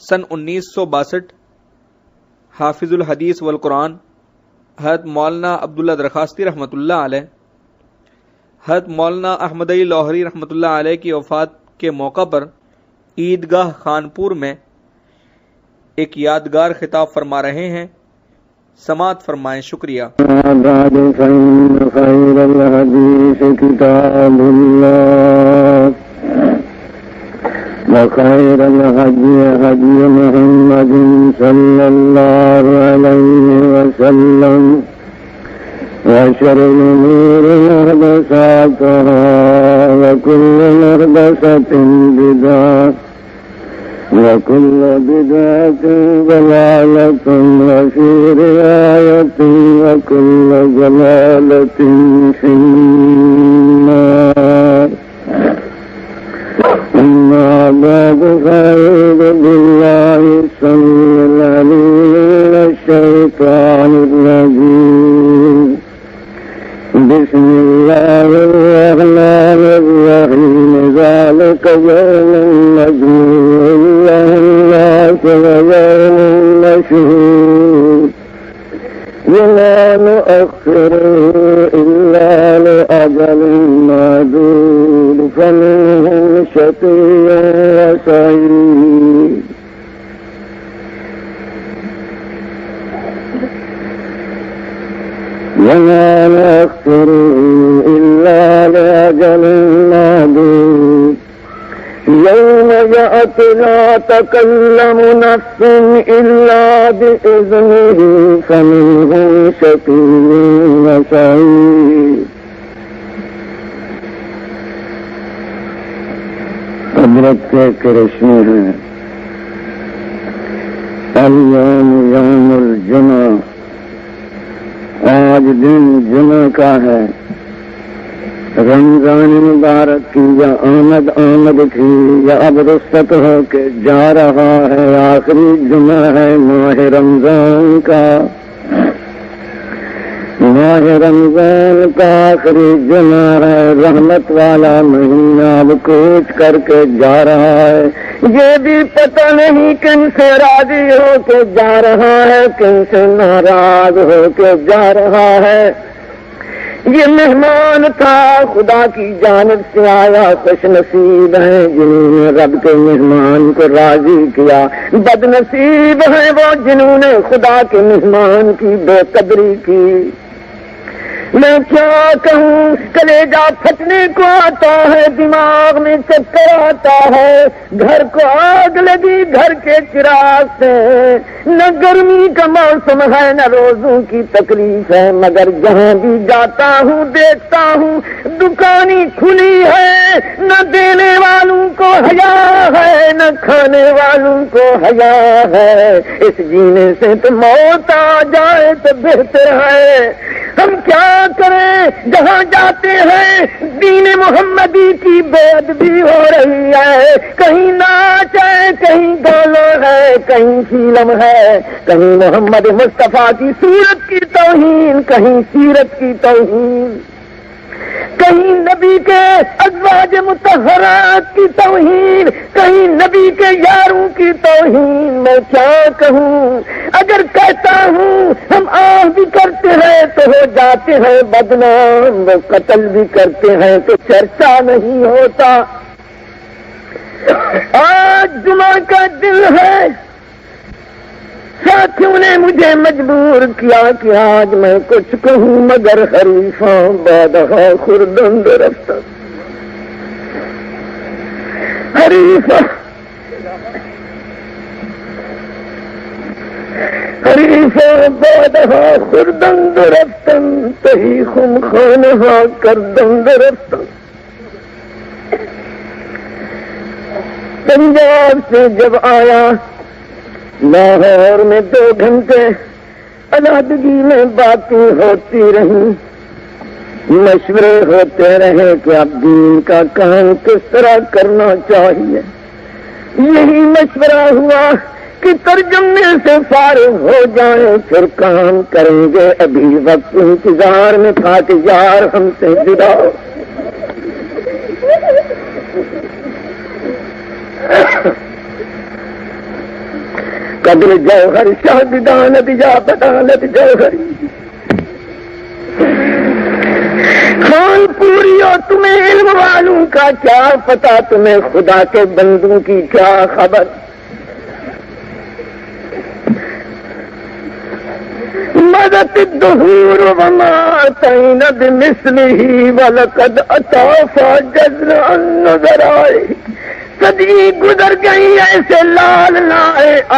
سن 1962 حافظ الحدیث والقرآن حضرت مولانا عبداللہ درخواستی رحمۃ اللہ علیہ، حضرت مولانا احمد علی لاہوری رحمۃ اللہ علیہ کی وفات کے موقع پر عیدگاہ خانپور میں ایک یادگار خطاب فرما رہے ہیں، سماعت فرمائیں۔ شکریہ۔ بعد فإن خير الحديث كتاب الله وخير الهدي هدي محمد صلى الله عليه وسلم وشر الأمور محدثاتها وكل محدثة بدعة وكل بدعة ضلالة وفي رواية وكل ضلالة في النار. أما بعد فأعوذ بالله السميع العليم من الشيطان الرجيم. بسم الله الرحمن الرحيم. ذلك يوم مجموع له الناس ويوم مشهود ولا نؤخره إلا لأجل معدود فمنهم شقي وسعيد. وما نؤخره إلا لأجل معدود يوم يأتي لا تكلم نفس إلا بإذنه فمنهم شقي وسعيد. قدرت کے کرشمے ہیں. اليوم يوم الجمعہ، آج دن جمعہ کا ہے. رمضان مبارک کی یا آمد تھی یا اب رخصت ہو کے جا رہا ہے. آخری جمعہ ہے ماہ رمضان کا. ماہ رمضان کا آخری جمعہ ہے. رحمت والا مہینہ اب کوچ کر کے جا رہا ہے. یہ بھی پتہ نہیں کن سے راضی ہو کے جا رہا ہے، کن سے ناراض ہو کے جا رہا ہے. یہ مہمان تھا خدا کی جانب سے آیا. خوش نصیب ہیں جنہوں نے رب کے مہمان کو راضی کیا. بد نصیب ہیں وہ جنہوں نے خدا کے مہمان کی بے قدری کی. میں کیا کہوں، کلیجہ پھٹنے کو آتا ہے، دماغ میں چکر آتا ہے. گھر کو آگ لگی گھر کے چراغ سے. نہ گرمی کا موسم ہے نہ روزوں کی تکلیف ہے، مگر جہاں بھی جاتا ہوں دیکھتا ہوں دکانیں کھلی ہے. نہ دینے والوں کو حیا ہے نہ کھانے والوں کو حیا ہے. اس جینے سے تو موت آ جائے تو بہتر ہے. ہم کیا کریں، جہاں جاتے ہیں دین محمدی کی بے ادبی ہو رہی ہے. کہیں ناچ ہے، کہیں گانا ہے، کہیں فلم ہے، کہیں محمد مصطفیٰ کی صورت کی توہین، کہیں سیرت کی توہین، کہیں نبی کے ازواج مطہرات کی توہین، کہیں نبی کے یاروں کی توہین. میں کیا کہوں، اگر کہتا ہوں ہم آہ بھی کرتے ہیں تو ہو جاتے ہیں بدنام، وہ قتل بھی کرتے ہیں تو چرچا نہیں ہوتا. آج جمعہ کا دن ہے. ساتھیوں نے مجھے مجبور کیا کہ آج میں کچھ کہوں، مگر حریفاں بادہا خردند رفتہ. حریفاں بادہا خردند رفتن تہی خم خانہا کردند رفتن. پنجاب سے جب آیا لاہور میں 2 گھنٹے علیحدگی میں باتیں ہوتی رہیں، مشورے ہوتے رہے کہ اب دین کا کام کس طرح کرنا چاہیے. یہی مشورہ ہوا کہ ترجمے سے فارغ ہو جائیں پھر کام کریں گے. ابھی وقت انتظار میں تھا کہ یار ہم سے جدا ہو. قدر جوہر شاہ بدانت یا بدانت جوہر خان پوری اور تمہیں علم والوں کا کیا پتا، تمہیں خدا کے بندوں کی کیا خبر. مدت الدہور وما اتینا بمثلہ ولقد اطاف جزر النظر آئے. صدی گزر گئی ایسے لال نہ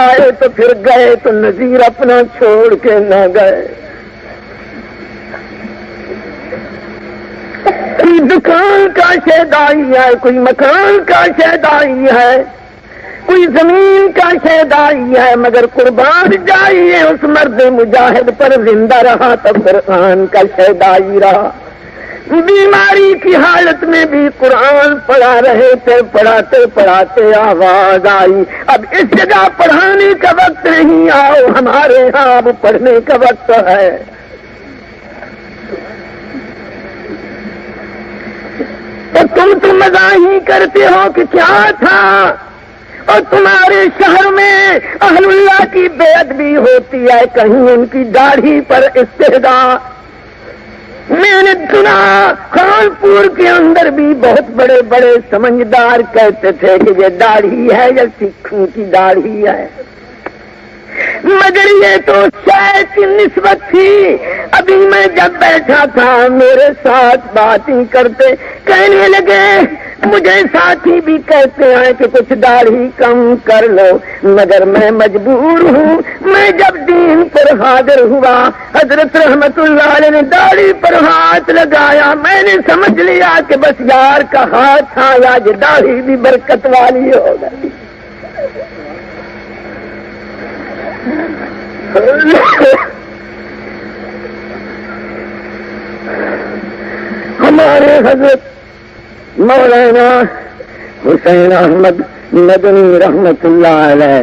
آئے تو پھر گئے تو نظیر اپنا چھوڑ کے نہ گئے. کوئی دکان کا شیدائی ہے، کوئی مکان کا شیدائی ہے، کوئی زمین کا شیدائی ہے، مگر قربان جائیے اس مرد مجاہد پر زندہ رہا تو قرآن کا شیدائی رہا. بیماری کی حالت میں بھی قرآن پڑھا رہے تھے، پڑھاتے پڑھاتے آواز آئی اب اس جگہ پڑھانے کا وقت نہیں، آؤ ہمارے ہاں اب پڑھنے کا وقت ہے. تو مزاح ہی کرتے ہو کہ کیا تھا، اور تمہارے شہر میں اہل اللہ کی بے ادبی ہوتی ہے، کہیں ان کی داڑھی پر استحداء. میں نے سنا کانپور کے اندر بھی بہت بڑے بڑے سمجھدار کہتے تھے کہ یہ داڑھی ہے یا سکھوں کی داڑھی ہے، مگر یہ تو شاید کی نسبت تھی. ابھی میں جب بیٹھا تھا میرے ساتھ باتیں کرتے کہنے لگے مجھے ساتھی بھی کہتے ہیں کہ کچھ داڑھی کم کر لو، مگر میں مجبور ہوں. میں جب دین پر حاضر ہوا حضرت رحمت اللہ علیہ نے داڑھی پر ہاتھ لگایا، میں نے سمجھ لیا کہ بس یار کا ہاتھ آیا، یہ داڑھی بھی برکت والی ہو گئی. ہمارے حضرت مولانا حسین احمد مدنی رحمت اللہ علیہ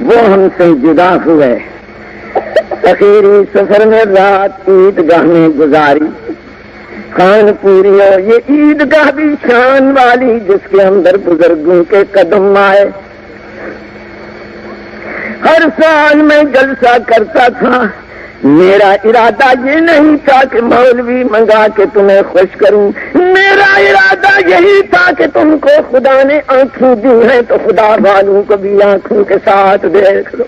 وہ ہم سے جدا ہوئے. اخیری سفر میں رات عیدگاہ میں گزاری. خان پوری اور یہ عیدگاہ بھی شان والی جس کے اندر بزرگوں کے قدم آئے. ہر سال میں جلسہ کرتا تھا. میرا ارادہ یہ نہیں تھا کہ مولوی منگا کے تمہیں خوش کروں، میرا ارادہ یہی تھا کہ تم کو خدا نے آنکھیں دی ہیں تو خدا والوں کو بھی آنکھوں کے ساتھ دیکھ لو.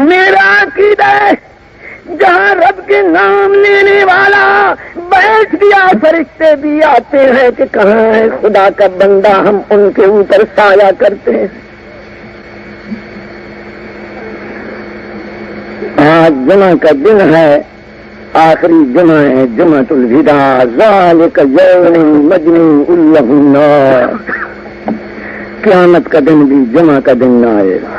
میرا عقیدہ ہے جہاں رب کے نام لینے والا بیٹھ گیا فرشتے بھی آتے ہیں کہ کہاں ہے خدا کا بندہ، ہم ان کے اوپر سایہ کرتے ہیں. آج جمعہ کا دن ہے، آخری جمعہ ہے، جمعۃ الوداع. ذالک یوم مجموع له الناس. قیامت کا دن بھی جمعہ کا دن آئے گا،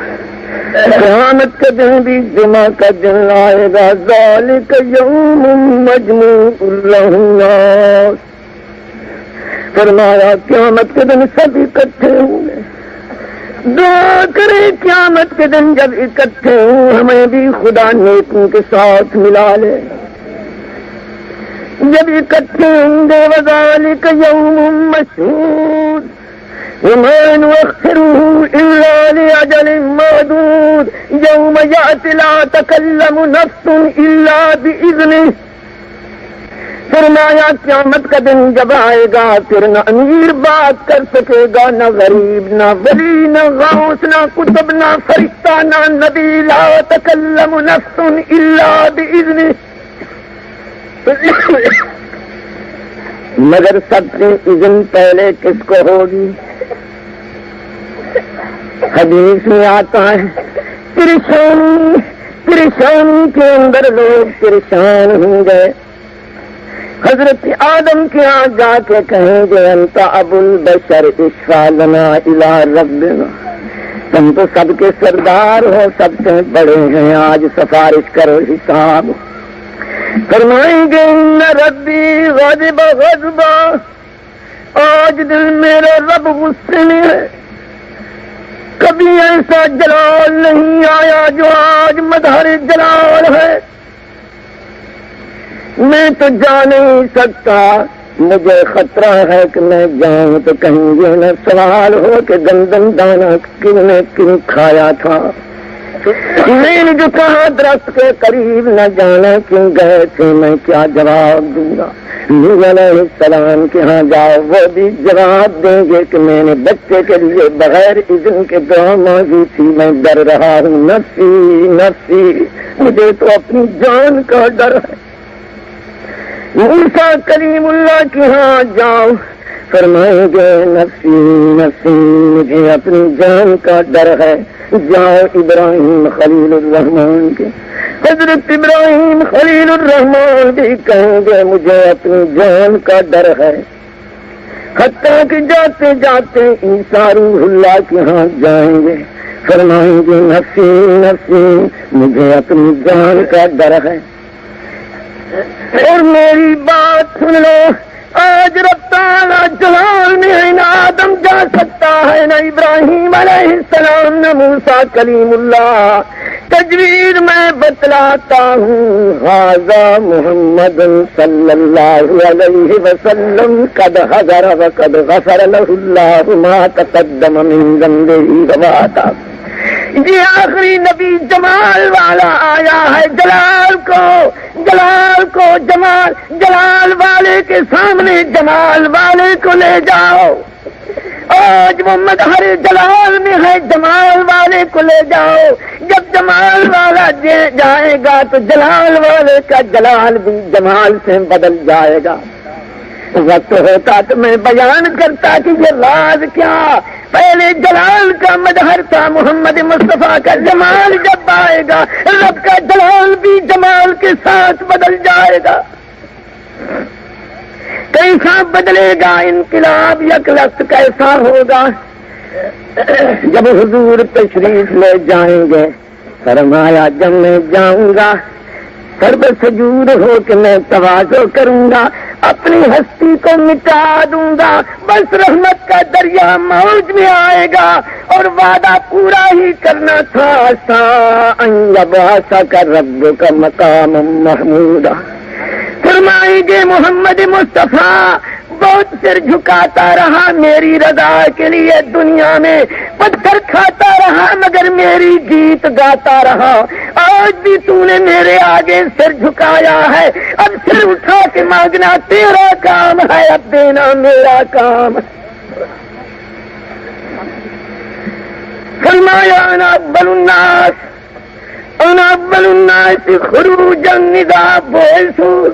قیامت کا دن بھی جمعہ کا دن آئے گا. ذالک یوم مجموع له الناس. فرمایا قیامت کے دن سب اکٹھے ہوں گے. دعا کریں قیامت کے دن جب اکٹھے ہوں ہمیں بھی خدا نیکوں کے ساتھ ملا لے. جب اکٹھے ہوں گے وذالک یوم مشہود وما نؤخره الا لاجل معدود یوم یأتی لا تکلم نفس الا باذنہ. فرمایا قیامت کا دن جب آئے گا پھر نہ امیر بات کر سکے گا، نہ غریب، نہ ولی، نہ غوث، نہ کتب، نہ فرشتہ، نہ نبی. لا تکلم نفس الا باذنہ. مگر سب سے اذن پہلے کس کو ہوگی؟ حدیث میں آتا ہے پریشانی کے اندر لوگ پریشان ہوں گے. حضرت آدم کے ہاں جا کے کہیں گے انت ابو البشر اشفع لنا الی ربنا. تم تو سب کے سردار ہو، سب سے بڑے ہیں، آج سفارش کرو حساب. فرمائیں گے ان ربی غضب غضبا. آج دل میرے رب غصے میں ہے، کبھی ایسا جلال نہیں آیا جو آج مظہر جلال ہے. میں تو جا نہیں سکتا مجھے خطرہ ہے کہ میں جاؤں تو کہیں یہ نہ سوال ہو کہ گندم دانا کن نے کیوں کھایا تھا، میں نے جو کہا درخت کے قریب نہ جانا کیوں گئے تھے، میں کیا جواب دوں گا؟ نوح علیہ السلام کے ہاں جاؤ، وہ بھی جواب دیں گے کہ میں نے بچے کے لیے بغیر اذن کے دعا مانگی تھی، میں ڈر رہا ہوں، نفسی نفسی، مجھے تو اپنی جان کا ڈر ہے۔ موسیٰ کلیم اللہ کے ہاں جاؤ، فرمائیں گے نفسی نفسی، مجھے اپنی جان کا ڈر ہے۔ جاؤ ابراہیم خلیل الرحمان کے، حضرت ابراہیم خلیل الرحمان بھی کہیں گے مجھے اپنی جان کا ڈر ہے۔ حتیٰ کہ جاتے جاتے عیسیٰ روح اللہ کے ہاں جائیں گے، فرمائیں گے نفسی نفسی، مجھے اپنی جان کا ڈر ہے۔ اور میری بات سن لو، آج رب تعالی جلال میں نہ آدم جا سکتا ہے، نہ ابراہیم علیہ السلام، نہ موسیٰ کلیم اللہ۔ تجوید میں بتلاتا ہوں، ھذا محمد صلی اللہ علیہ وسلم قد حضر وقد غفر لہ اللہ ما تقدم من ذنبہ وما تأخر۔ یہ آخری نبی جمال والا آیا ہے، جلال کو جمال، جلال والے کے سامنے جمال والے کو لے جاؤ۔ آج وہ مظہر جلال میں ہے، جمال والے کو لے جاؤ۔ جب جمال والا جائے گا تو جلال والے کا جلال بھی جمال سے بدل جائے گا۔ وقت ہوتا تو میں بیان کرتا کہ یہ راز کیا، پہلے جلال کا مظہر تھا، محمد مصطفیٰ کا جمال جب آئے گا رب کا جلال بھی جمال کے ساتھ بدل جائے گا۔ کیسا بدلے گا انقلاب یک لخت کیسا ہوگا؟ جب حضور تشریف لے جائیں گے، فرمایا جب میں جاؤں گا سر بے سجود ہو کہ میں تواضع کروں گا، اپنی ہستی کو مٹا دوں گا، بس رحمت کا دریا موج میں آئے گا، اور وعدہ پورا ہی کرنا تھا، سا یبعثک ربک مقام محمودا۔ فرمائیں گے محمد مصطفیٰ بہت سر جھکاتا رہا میری رضا کے لیے، دنیا میں پتھر کھاتا رہا مگر میری گیت گاتا رہا، آج بھی تو نے میرے آگے سر جھکایا ہے، اب سر اٹھا کے مانگنا تیرا کام ہے، اب دینا میرا کام ہے۔ فرمایا انا اول الناس، انا اول الناس خروجا اذا بعثوا،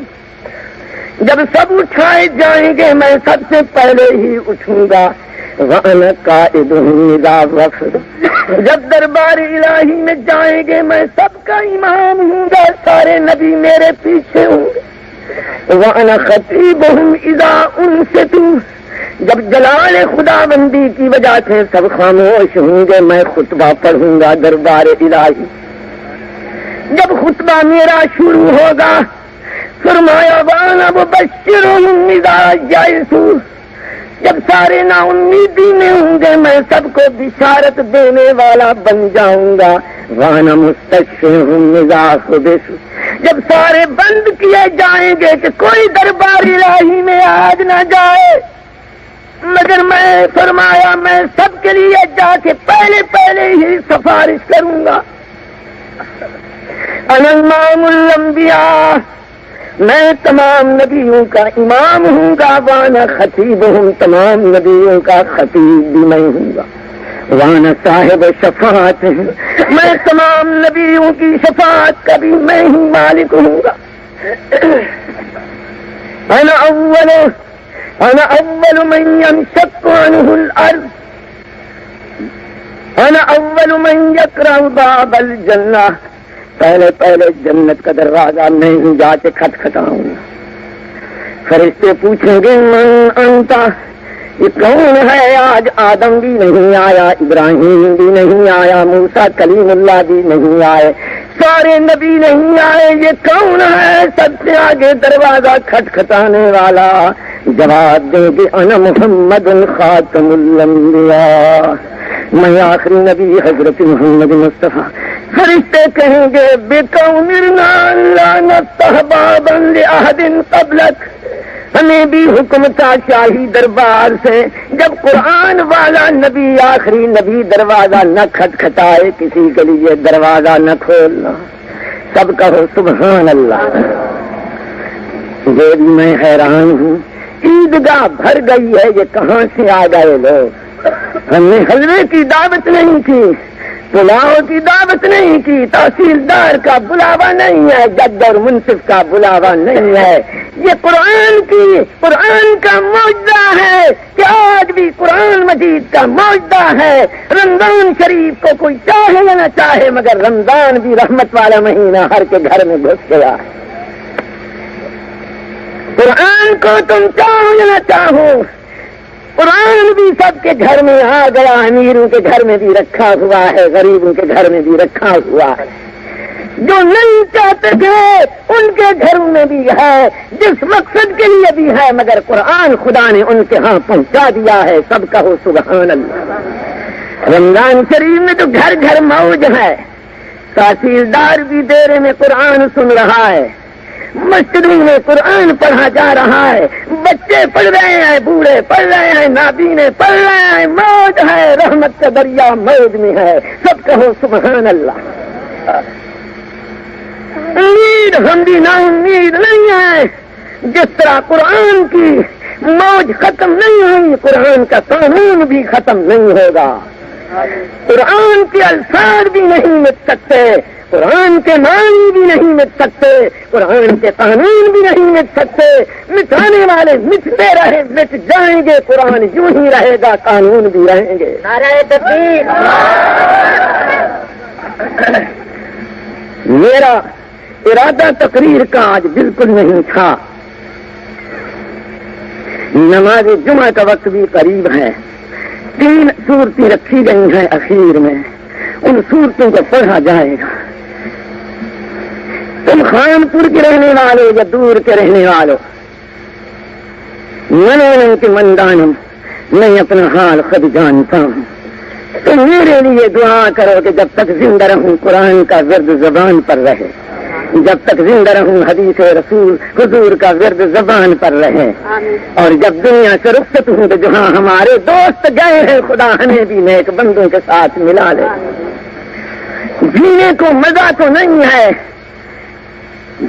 جب سب اٹھائے جائیں گے میں سب سے پہلے ہی اٹھوں گا، وَأَنَا قَائِدُهُمْ إِذَا وَفَدُوا، جب دربار الہی میں جائیں گے میں سب کا امام ہوں گا، سارے نبی میرے پیچھے ہوں گے، وَأَنَا خَطِيبُهُمْ إِذَا أُنصِتُوا، جب جلال خداوندی کی وجہ سے سب خاموش ہوں گے میں خطبہ پڑھوں گا دربار الہی، جب خطبہ میرا شروع ہوگا، فرمایا وَأَنَا مُبَشِّرُهُمْ إِذَا جَئِسُوا، جب سارے نا امیدی میں ہوں گے میں سب کو بشارت دینے والا بن جاؤں گا، وَأَنَا مُسْتَشْفِعُهُمْ إِذَا خُبِثُوا، جب سارے بند کیے جائیں گے کہ کوئی دربار الہی میں آج نہ جائے، مگر میں فرمایا میں سب کے لیے جا کے پہلے ہی سفارش کروں گا، انا امام الانبیاء، میں تمام نبیوں کا امام ہوں گا، وانا خطیبہم، تمام نبیوں کا خطیب بھی میں ہوں گا، وانا صاحب شفاعت، میں تمام نبیوں کی شفاعت کا بھی میں ہی مالک ہوں گا، انا اول من ينشق عنه الارض، انا اول من يقرع باب الجنہ، پہلے جنت کا دروازہ میں ہی جا کے کھٹکھٹاؤں گا، فرشتے پوچھیں گے من انت، یہ کون ہے؟ آج آدم بھی نہیں آیا، ابراہیم بھی نہیں آیا، موسیٰ کلیم اللہ بھی نہیں آئے، سارے نبی نہیں آئے، یہ کون ہے؟ سب سے آگے دروازہ کھٹکھٹانے والا جواب دیں گے انا محمد خاتم الانبیاء، میں آخری نبی حضرت محمد مصطفیٰ۔ فرشتے کہیں گے بِكَوْنِرْنَا لَا نَفْتَحْ بَابًا لِأَحَدٍ قَبْلَكَ، ہمیں بھی حکم تھا شاہی دربار سے، جب قرآن والا نبی آخری نبی دروازہ نہ کھٹکھٹائے کسی کے لیے دروازہ نہ کھولنا. سب کہو سبحان اللہ. یہ بھی میں حیران ہوں، عیدگاہ بھر گئی ہے، یہ کہاں سے آ گئے لوگ؟ ہم نے حلوے کی دعوت نہیں کی، پلاؤ کی دعوت نہیں کی، تحصیلدار کا بلاوا نہیں ہے، جج اور منصف کا بلاوا نہیں ہے. یہ قرآن کا معجزہ ہے کہ آج بھی قرآن مجید کا معجزہ ہے. رمضان شریف کو کوئی چاہے یا نہ چاہے مگر رمضان بھی رحمت والا مہینہ ہر کے گھر میں گھس گیا. قرآن کو تم چاہو یا نہ چاہو قرآن بھی سب کے گھر میں آ گیا. امیروں کے گھر میں بھی رکھا ہوا ہے، غریبوں کے گھر میں بھی رکھا ہوا ہے. جو نہیں چاہتے تھے ان کے گھروں میں بھی ہے، جس مقصد کے لیے بھی ہے، مگر قرآن خدا نے ان کے ہاں پہنچا دیا ہے. سب کہو سبحان اللہ. رمضان شریف میں تو گھر گھر موج ہے. تحصیلدار بھی دیرے میں قرآن سن رہا ہے، مسجدوں میں قرآن پڑھا جا رہا ہے، بچے پڑھ رہے ہیں، بوڑھے پڑھ رہے ہیں، نابینے پڑھ رہے ہیں. موج ہے، رحمت کا دریا موج میں ہے. سب کہو سبحان اللہ. امید ہم بھی نا امید نہیں ہے. جس طرح قرآن کی موج ختم نہیں ہوئی، قرآن کا قانون بھی ختم نہیں ہوگا. قرآن کے الفاظ بھی نہیں مٹ سکتے، قرآن کے معنی بھی نہیں مٹ سکتے، قرآن کے قانون بھی نہیں مٹ سکتے. مٹانے والے مٹتے رہے، مٹ جائیں گے. قرآن یوں ہی رہے گا، قانون بھی رہیں گے. نعرہ تکبیر. میرا ارادہ تقریر کا آج بالکل نہیں تھا. نماز جمعہ کا وقت بھی قریب ہے. 3 صورتیں رکھی گئی ہیں اخیر میں، ان صورتوں کو پڑھا جائے گا. تم خانپور کے رہنے والے یا دور کے رہنے والوں، منو کے مندانم، میں اپنا حال خود جانتا ہوں. تو میرے لیے دعا کرو کہ جب تک زندہ رہوں قرآن کا ورد زبان پر رہے، جب تک زندہ رہوں حدیث رسول حضور کا ورد زبان پر رہے. اور جب دنیا سے رخصت ہوں تو جہاں ہمارے دوست گئے ہیں خدا ہمیں بھی نیک بندوں کے ساتھ ملا لے. جینے کو مزہ تو نہیں ہے،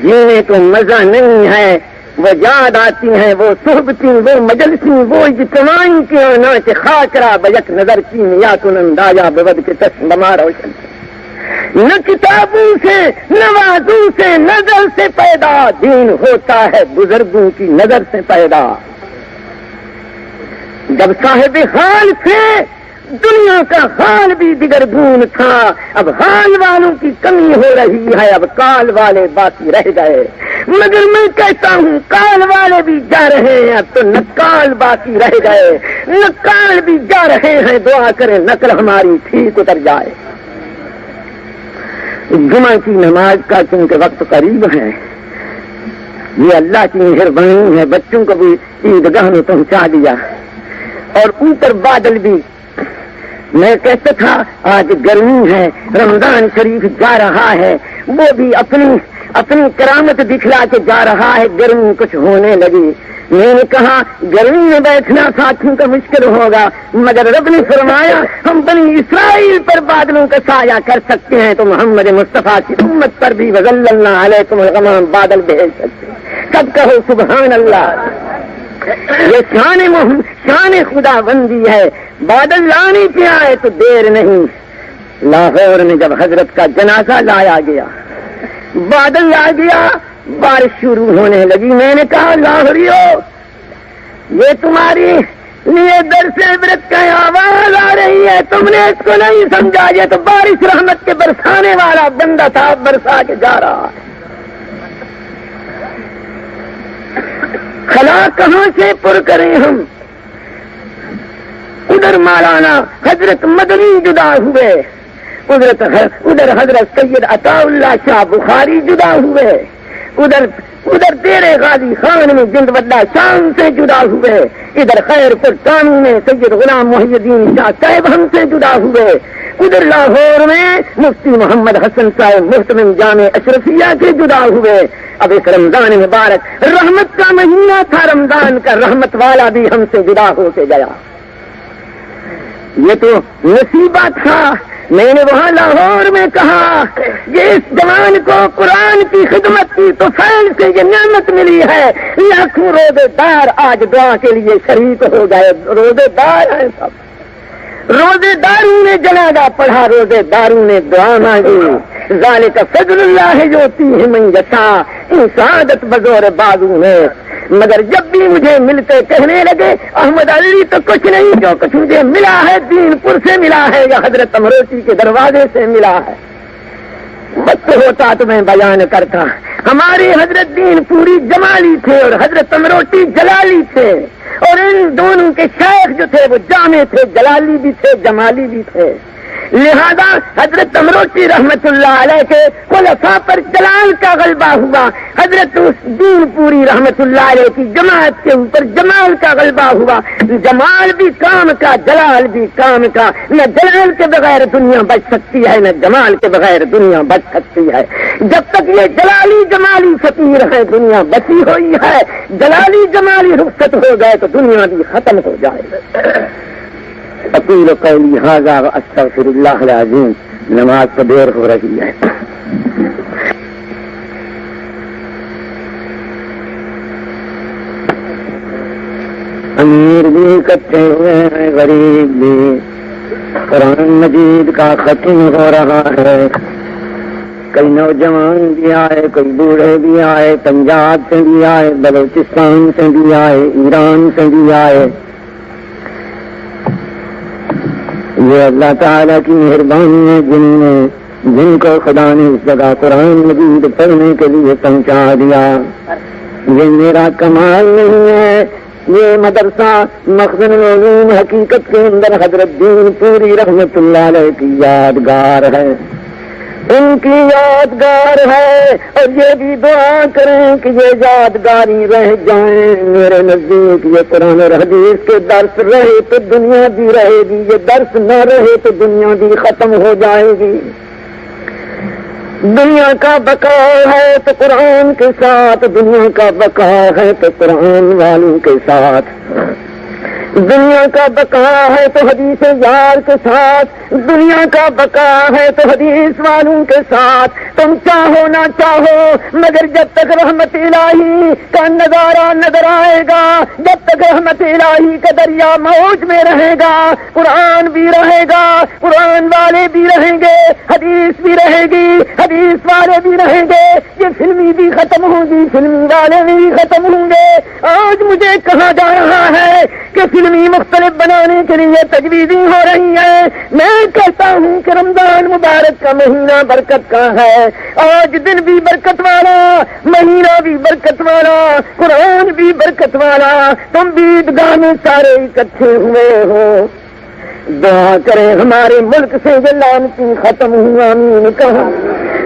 جینے کو مزہ نہیں ہے. وہ یاد آتی ہیں وہ صحبتیں، وہ مجلسیں، وہ اجتماعی کے ناچ خاکرا بیک نظر کی یا کن اندازہ بود کے چشم روشن. نہ کتابوں سے نہ وعظوں سے نظر سے پیدا، دین ہوتا ہے بزرگوں کی نظر سے پیدا. جب صاحب حال تھے دنیا کا حال بھی دیگر گون تھا. اب حال والوں کی کمی ہو رہی ہے، اب کال والے باقی رہ گئے. مگر میں کہتا ہوں کال والے بھی جا رہے ہیں، اب تو نقال باقی رہ گئے. نقال بھی جا رہے ہیں، دعا کریں نقل ہماری ٹھیک اتر جائے. جمعہ کی نماز کا چونکہ وقت قریب ہے، یہ اللہ کی مہربانی ہے، بچوں کو بھی عیدگاہ میں پہنچا دیا. اور اوپر بادل بھی، میں کہتا تھا آج گرمی ہے، رمضان شریف جا رہا ہے، وہ بھی اپنی کرامت دکھلا کے جا رہا ہے. گرمی کچھ ہونے لگی. میں نے کہا گرمی میں بیٹھنا ساتھیوں کا مشکل ہوگا، مگر رب نے فرمایا ہم بنی اسرائیل پر بادلوں کا سایہ کر سکتے ہیں تو محمد مصطفیٰ کی امت پر بھی وظللنا علیکم الغمام بادل بھیج سکتے ہیں. سب کہو سبحان اللہ. یہ شان خدا بندی ہے. بادل لانے پہ آئے تو دیر نہیں. لاہور میں جب حضرت کا جنازہ لایا گیا، بادل آ گیا، بارش شروع ہونے لگی. میں نے کہا لاہوریو، یہ تمہاری لیے درس عبرت کا آواز آ رہی ہے، تم نے اس کو نہیں سمجھا. یہ تو بارش رحمت کے برسانے والا بندہ تھا، برسا کے جا رہا ہے. خلا کہاں سے پر کریں ہم؟ ادھر مولانا حضرت مدنی جدا ہوئے، ادھر حضرت سید عطا اللہ شاہ بخاری جدا ہوئے، ادھر تیرے غازی خان میں جند ودہ شام سے جدا ہوئے، ادھر خیر پور ٹانو میں سید غلام محی الدین شاہ صاحب ہم سے جدا ہوئے، ادھر لاہور میں مفتی محمد حسن صاحب محتمم جامع اشرفیہ سے جدا ہوئے. اب اس رمضان مبارک رحمت کا مہینہ تھا، رمضان کا رحمت والا بھی ہم سے جدا ہو کے گیا. یہ تو نصیبہ تھا. میں نے وہاں لاہور میں کہا یہ اس جوان کو قرآن کی خدمت کی تو فیض سے یہ نعمت ملی ہے. لاکھوں روزے دار آج دعا کے لیے شریک ہو گئے. روزے دار ہیں سب. روزے داروں نے جنازہ پڑھا، روزے داروں نے دعا مانگی. ذالک فضل اللہ یؤتیہ من یشاء. سعادت بزور بازو ہے. مگر جب بھی مجھے ملتے کہنے لگے احمد علی تو کچھ نہیں، جو کچھ مجھے ملا ہے دین پور سے ملا ہے یا حضرت امروٹی کے دروازے سے ملا ہے. وقت ہوتا تو میں بیان کرتا. ہمارے حضرت دین پوری جمالی تھے اور حضرت امروٹی جلالی تھے، اور ان دونوں کے شیخ جو تھے وہ جامع تھے، جلالی بھی تھے جمالی بھی تھے. لہذا حضرت امروٹی رحمت اللہ علیہ کے خلفاء پر جلال کا غلبہ ہوا، حضرت دین پوری رحمت اللہ علیہ کی جماعت کے اوپر جمال کا غلبہ ہوا. جمال بھی کام کا، جلال بھی کام کا. نہ جلال کے بغیر دنیا بچ سکتی ہے، نہ جمال کے بغیر دنیا بچ سکتی ہے. جب تک یہ جلالی جمالی فقیر ہے دنیا بچی ہوئی ہے. جلالی جمالی رخصت ہو گئے تو دنیا بھی ختم ہو جائے. اقول قولی ھذا واستغفر اللہ العظیم. نماز تو دیر ہو رہی ہے. امیر بھی اکٹھے ہوئے ہیں، غریب بھی. قرآن مجید کا ختم ہو رہا ہے. کئی نوجوان بھی آئے، کئی بوڑھے بھی آئے، پنجاب سے بھی آئے، بلوچستان سے بھی آئے، ایران سے بھی آئے. یہ اللہ تعالیٰ کی مہربانی ہے جن کو خدا نے اس جگہ قرآن مجید پڑھنے کے لیے پہنچا دیا. یہ میرا کمال نہیں ہے. یہ مدرسہ مخزن العلوم حقیقت کے اندر حضرت دین پوری رحمت اللہ علیہ کی یادگار ہے، ان کی یادگار ہے. اور یہ بھی دعا کریں کہ یہ یادگاری رہ جائیں. میرے نزدیک یہ قرآن اور حدیث کے درس رہے تو دنیا بھی رہے گی، یہ درس نہ رہے تو دنیا بھی ختم ہو جائے گی. دنیا کا بقا ہے تو قرآن کے ساتھ، دنیا کا بقا ہے تو قرآن والوں کے ساتھ. دنیا کا بقا ہے تو حدیث یار کے ساتھ، دنیا کا بقا ہے تو حدیث والوں کے ساتھ. تم چاہو نہ چاہو مگر جب تک رحمت الہی کا نظارہ نظر آئے گا، جب تک رحمت الہی کا دریا موج میں رہے گا، قرآن بھی رہے گا، قرآن والے بھی رہیں گے، حدیث بھی رہے گی، حدیث والے بھی رہیں گے. یہ فلمی بھی ختم ہوگی، فلمی والے بھی ختم ہوں گے. آج مجھے کہا جا رہا ہے کہ فلمی مختلف بنانے کے لیے تجویزیں ہو رہی ہیں. میں کہتا ہوں کہ رمضان مبارک کا مہینہ برکت کا ہے. آج دن بھی برکت والا، مہینہ بھی برکت والا، قرآن بھی برکت والا. تم بھی عیدگاہ میں سارے اکٹھے ہوئے ہو. دعا کریں ہمارے ملک سے یہ لعنتی ختم ہو. آمین کہا.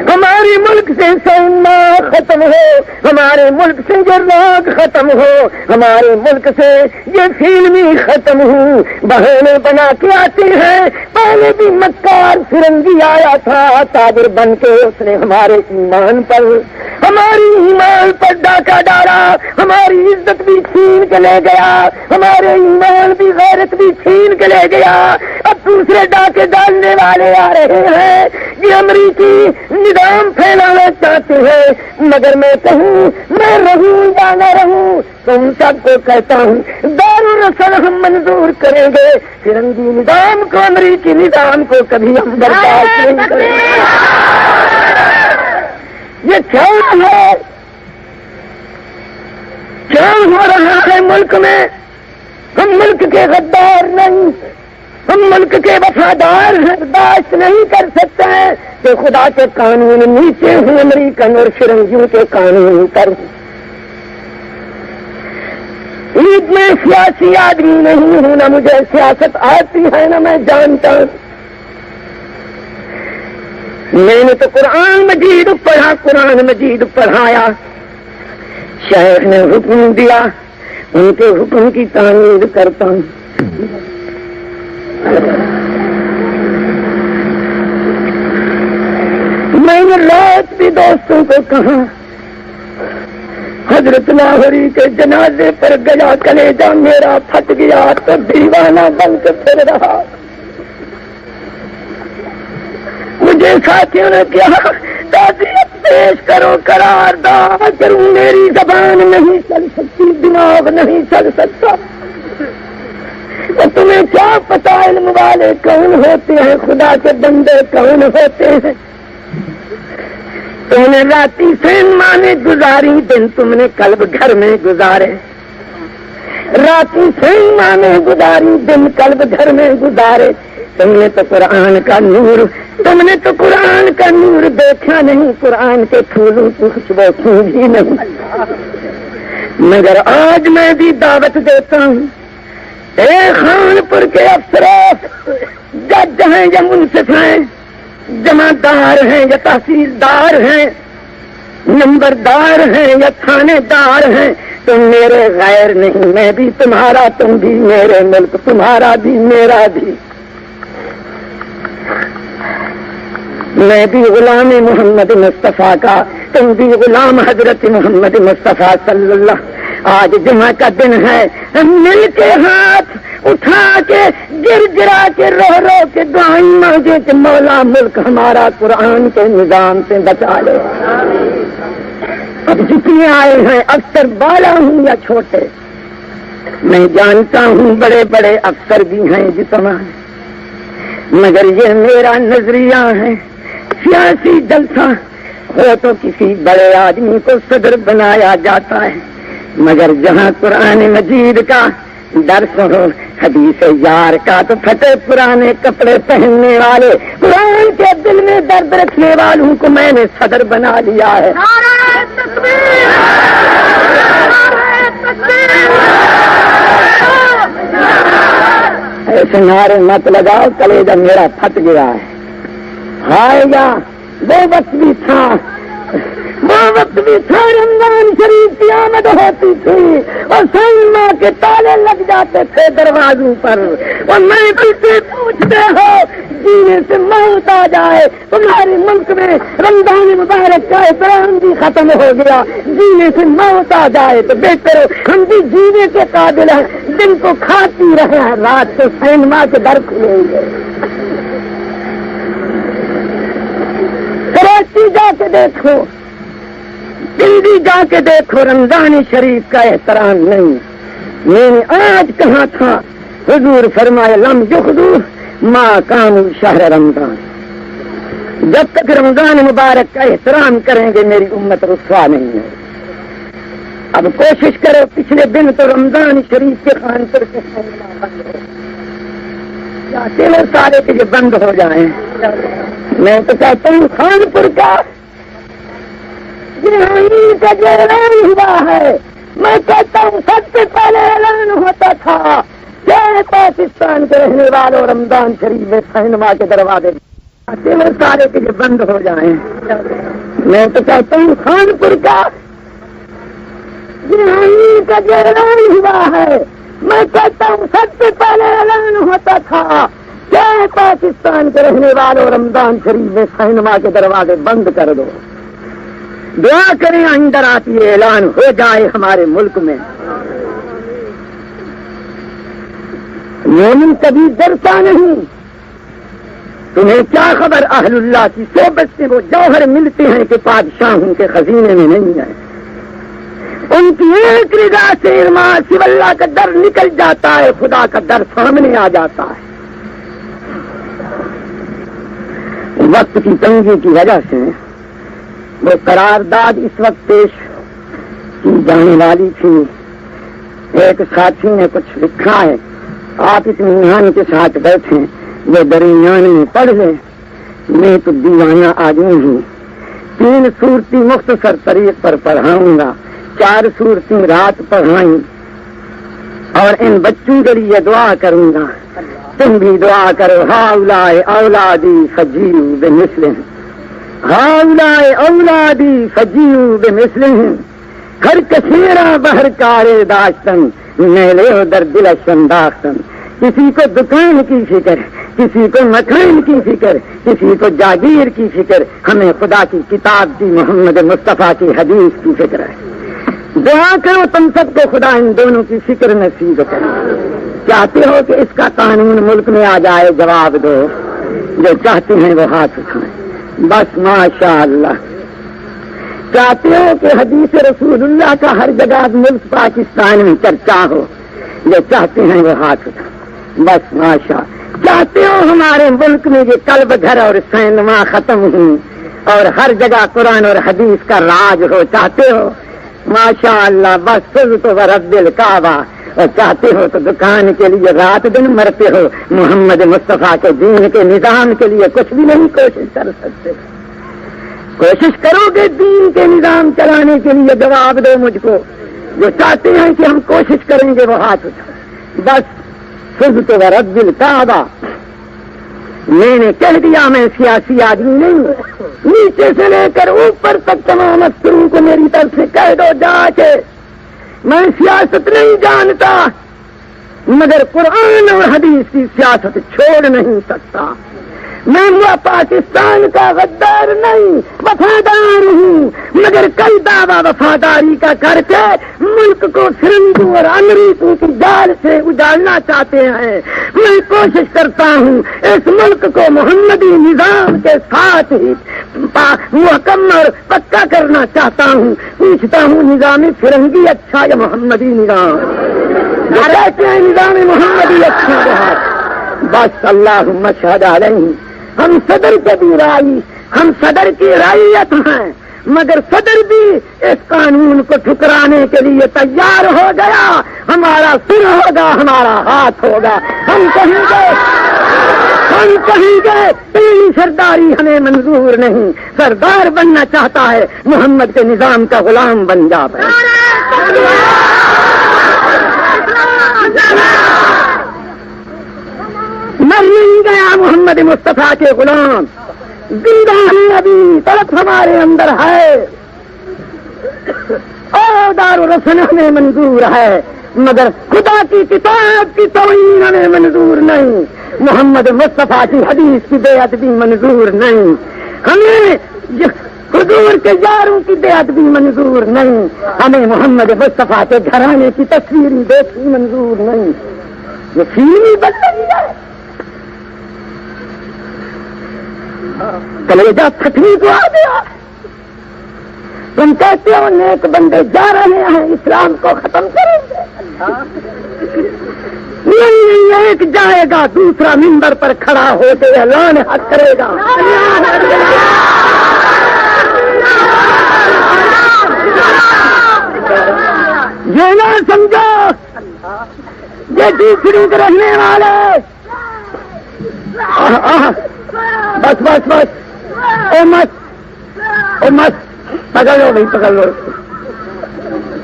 ہمارے ملک سے سونا ختم ہو، ہمارے ملک سے یہ راگ ختم ہو، ہمارے ملک سے یہ فلمی ختم ہو. بہانے بنا کے آتے ہیں. پہلے بھی مکار فرنگی آیا تھا تاجر بن کے، اس نے ہمارے ایمان پر ڈاکہ ڈالا، ہماری عزت بھی چھین کے لے گیا، ہمارے ایمان بھی غیرت بھی چھین کے لے گیا. اب دوسرے ڈاکے ڈالنے والے آ رہے ہیں. یہ امریکی نظام پھیلانا چاہتے ہیں. مگر میں کہوں، میں رہوں یا نہ رہوں، تم سب کو کہتا ہوں دارالرسل ہم منظور کریں گے. فرنگی نظام کو، امریکی نظام کو کبھی ہم برداشت نہیں کریں گے. یہ کیا ہے؟ کیا ہو رہا ہے ملک میں؟ ہم ملک کے غدار نہیں، ہم ملک کے وفادار ہیں. برداشت نہیں کر سکتے ہیں کہ خدا کے قانون نیچے ہوں، امریکن اور فرنگیوں کے قانون پر. عید میں سیاسی آدمی نہیں ہوں، نہ مجھے سیاست آتی ہے نہ میں جانتا ہوں. میں نے تو قرآن مجید پڑھا، قرآن مجید پڑھایا. شیخ نے حکم دیا، ان کے حکم کی تعمیر کرتا ہوں. میں نے رات بھی دوستوں کو کہا حضرت لاہوری کے جنازے پر گیا، کلیجہ میرا پھٹ گیا تو دیوانہ بن کے پھر رہا۔ مجھے ساتھیوں نے کہا تعزیت پیش کرو، قرارداد کروں، میری زبان نہیں چل سکتی، دماغ نہیں چل سکتا۔ تمہیں کیا پتا علم والے کون ہوتے ہیں، خدا کے بندے کون ہوتے ہیں؟ تم نے راتی سینما میں گزاری دن، تم نے قلب گھر میں گزارے۔ راتی سینما میں گزاری دن، قلب گھر میں گزارے۔ تم نے تو قرآن کا نور، تم نے تو قرآن کا نور دیکھا نہیں، قرآن کے پھولوں کی خوشبو سونگھی نہیں۔ مگر آج میں بھی دعوت دیتا ہوں، اے خانپور کے افسران، جج ہیں یا منصف ہیں، جمعدار ہیں یا تحصیلدار ہیں، نمبردار ہیں یا تھانے دار ہیں، تم میرے غیر نہیں، میں بھی تمہارا، تم بھی میرے، ملک تمہارا بھی میرا بھی۔ میں بھی غلام محمد مصطفیٰ کا، تم بھی غلام حضرت محمد مصطفیٰ صلی اللہ۔ آج جمعہ کا دن ہے، ہم مل کے ہاتھ اٹھا کے گر گرا کے رو رو کے دعائیں مانگے کہ مولا ملک ہمارا قرآن کے نظام سے بچا لے۔ اب جتنے آئے ہیں افسر بالا ہوں یا چھوٹے، میں جانتا ہوں بڑے بڑے افسر بھی ہیں جتنا، مگر یہ میرا نظریہ ہے، سیاسی جلسہ ہو تو کسی بڑے آدمی کو صدر بنایا جاتا ہے، مگر جہاں قرآن مجید کا درس ہو، حدیث یار کا، تو پھٹے پرانے کپڑے پہننے والے، قرآن کے دل میں درد رکھنے والوں کو میں نے صدر بنا لیا ہے۔ ایسے نعرے مت لگاؤ، کلیجہ میرا پھٹ گیا ہے۔ ہائے گا وہ وقت بھی تھا، وہ وقت بھی تھا رمضان شریف کی آمد ہوتی تھی اور سینما کے تالے لگ جاتے تھے دروازوں پر، اور میں بھی سے پوچھتے ہو جینے سے موت آ جائے، تمہارے ملک میں رمضان مبارک کا احترام بھی ختم ہو گیا، جینے سے موت آ جائے تو بہتر ہم بھی جینے کے قابل ہیں، دن کو کھاتی رہے ہیں، رات کو سینما کے در کھلیں گے۔ کراچی جا کے دیکھو، دلی جا کے دیکھو، رمضان شریف کا احترام نہیں۔ میں نے آج کہا تھا، حضور فرمائے لم یخذو ما کانوا شہر رمضان، جب تک رمضان مبارک کا احترام کریں گے میری امت رسوا نہیں ہے۔ اب کوشش کرو، پچھلے دن تو رمضان شریف کے خانپور کے چلو سارے کے یہ بند ہو جائیں۔ میں تو کہتا ہوں خانپور کا عید کا جو اعلان ہوا ہے، میں کہتا ہوں سب سے پہلے اعلان ہوتا تھا کیا پاکستان کے رہنے والوں رمضان شریف میں سینما کے دروازے چلو سارے کے یہ بند ہو جائیں۔ میں تو کہتا ہوں خانپور کا عید کا جو اعلان ہوا ہے، میں کہتا ہوں سب سے پہلے اعلان ہوتا تھا کیا پاکستان کے رہنے والوں رمضان شریف میں سینما کے دروازے بند کر دو۔ دعا کریں آئندہ رات یہ اعلان ہو جائے ہمارے ملک میں۔ مومن کبھی ڈرتا نہیں۔ تمہیں کیا خبر اہل اللہ کی صحبت سے وہ جوہر ملتے ہیں کہ بادشاہوں کے خزینے میں نہیں ہے۔ ان کی ایک نگاہ سے سو اللہ کا ڈر نکل جاتا ہے، خدا کا ڈر سامنے آ جاتا ہے۔ وقت کی تنگی کی وجہ سے وہ قرارداد اس وقت پیش کی جانے والی تھی۔ ایک ساتھی نے کچھ لکھا ہے، آپ اطمینان کے ساتھ بیٹھیں، وہ درمیان میں پڑھ لیں۔ میں تو دیوانہ آدمی ہوں، 3 صورتیں مختصر طریق پر پڑھاؤں گا، 4 صورتیں رات پڑھائیں، اور ان بچوں کے لیے دعا کروں گا۔ تم بھی دعا کرو، ہاؤلائے اولادی فجیو بمثلہم، ہاؤلائے اولادی فجیو بمثلہم، ہر کثیرہ بہر کارے داشتن نیلے در دلش انداختن۔ کسی کو دکان کی فکر، کسی کو مکان کی فکر، کسی کو جاگیر کی فکر، ہمیں خدا کی کتاب کی، محمد مصطفیٰ کی حدیث کی فکر ہے۔ دعا کرو تم سب کو خدا ان دونوں کی فکر نصیب کرے. چاہتے ہو کہ اس کا قانون ملک میں آ جائے؟ جواب دو. جو چاہتے ہیں وہ ہاتھ اٹھائیں. بس ماشاء اللہ. چاہتے ہو کہ حدیث رسول اللہ کا ہر جگہ ملک پاکستان میں چرچا ہو؟ جو چاہتے ہیں وہ ہاتھ اٹھائیں. بس ماشاء. چاہتے ہو ہمارے ملک میں یہ کلب گھر اور سینما ختم ہوں اور ہر جگہ قرآن اور حدیث کا راج ہو؟ چاہتے ہو؟ ماشاء اللہ. بس تو رب الکعبہ. اور چاہتے ہو تو دکان کے لیے رات دن مرتے ہو، محمد مصطفیٰ کے دین کے نظام کے لیے کچھ بھی نہیں کوشش کر سکتے. کوشش کرو گے دین کے نظام چلانے کے لیے؟ جواب دو مجھ کو. جو چاہتے ہیں کہ ہم کوشش کریں گے وہ ہاتھ اٹھائیں. بس فزت ورب الکعبہ. میں نے کہہ دیا میں سیاسی آدمی نہیں ہوں. نیچے سے لے کر اوپر تک تمام افسروں کو میری طرف سے کہہ دو جا کے میں سیاست نہیں جانتا مگر قرآن اور حدیث کی سیاست چھوڑ نہیں سکتا. میں پاکستان کا غدار نہیں، وفادار ہوں، مگر کئی دعویٰ وفاداری کا کر کے ملک کو فرنگوں اور امریکوں کی جال سے اجاڑنا چاہتے ہیں. میں کوشش کرتا ہوں اس ملک کو محمدی نظام کے ساتھ ہی محکم اور پکا کرنا چاہتا ہوں. پوچھتا ہوں نظام فرنگی اچھا یا محمدی نظام؟ کہتے ہیں نظام محمدی اچھا بہت. بس اللہم اشہد علیہ. ہم صدر کے بھی رائی، ہم صدر کی رعیت ہیں، مگر صدر بھی اس قانون کو ٹھکرانے کے لیے تیار ہو گیا. ہمارا سر ہوگا، ہمارا ہاتھ ہوگا. ہم کہیں گے تیری سرداری ہمیں منظور نہیں. سردار بننا چاہتا ہے محمد کے نظام کا غلام بن جا. مر نہیں گیا محمد مصطفیٰ کے غلام، زندہ ہے ابھی، طرف ہمارے اندر ہے. اور دارالرسن ہمیں منظور ہے مگر خدا کی کتاب کی توہین ہمیں منظور نہیں. محمد مصطفیٰ کی حدیث کی بے ادبی منظور نہیں. ہمیں حضور کے یاروں کی بے ادبی منظور نہیں. ہمیں محمد مصطفیٰ کے گھرانے کی تصویریں دیکھنی منظور نہیں. یہ فلمی بدلی ہے. کلیجہ پھٹنے کو آ گیا. تم کہتے ہو نیک بندے جا رہے ہیں اسلام کو ختم کریں گے. نہیں، ایک جائے گا دوسرا منبر پر کھڑا ہو کے اعلان حق کرے گا. یہ نہ سمجھو یہ دوسری کے رہنے والے. بس بس بس او مت پکڑ لو بھائی، پکڑ لو.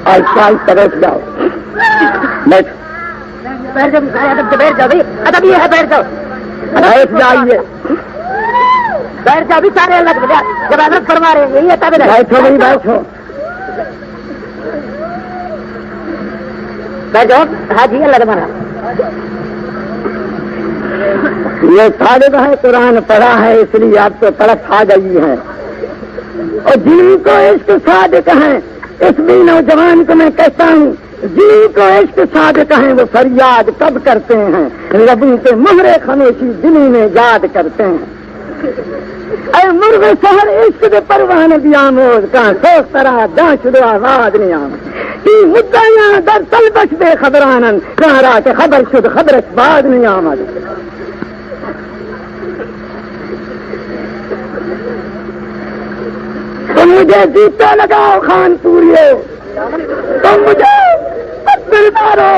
آہستہ آہستہ بیٹھ جاؤ. بیٹھ جاؤ بھائی. ادب یہ ہے، بیٹھ جاؤ. بیٹھ جائیے، بیٹھ جاؤ بھی سارے الگ جب الگ فرما رہے ہیں. یہی ہے تب. بیٹھو بھائی، بیٹھو. بیٹھو. ہاں جی، اللہ تمہارا. یہ صادق ہے، قرآن پڑھا ہے اس لیے آپ کو طرف آ گئی ہے. اور جن کو عشق صادق ہیں، اس بھی نوجوان کو میں کہتا ہوں جن کو عشق صادق ہیں وہ فریاد کب کرتے ہیں؟ لبوں کے مہرے خاموشی دلی میں یاد کرتے ہیں. اے مرغ سحر عشق کے پروان بھی آموز کہاں سوچ طرح جان شدہ آواز نہیں آمد کی مدعیاں در تلبش بے خبرانن کہاں را کے خبر شد خبرش باز نہیں آمد. تم مجھے جیتا لگاؤ خان پوریو، تم مجھے پتھر مارو،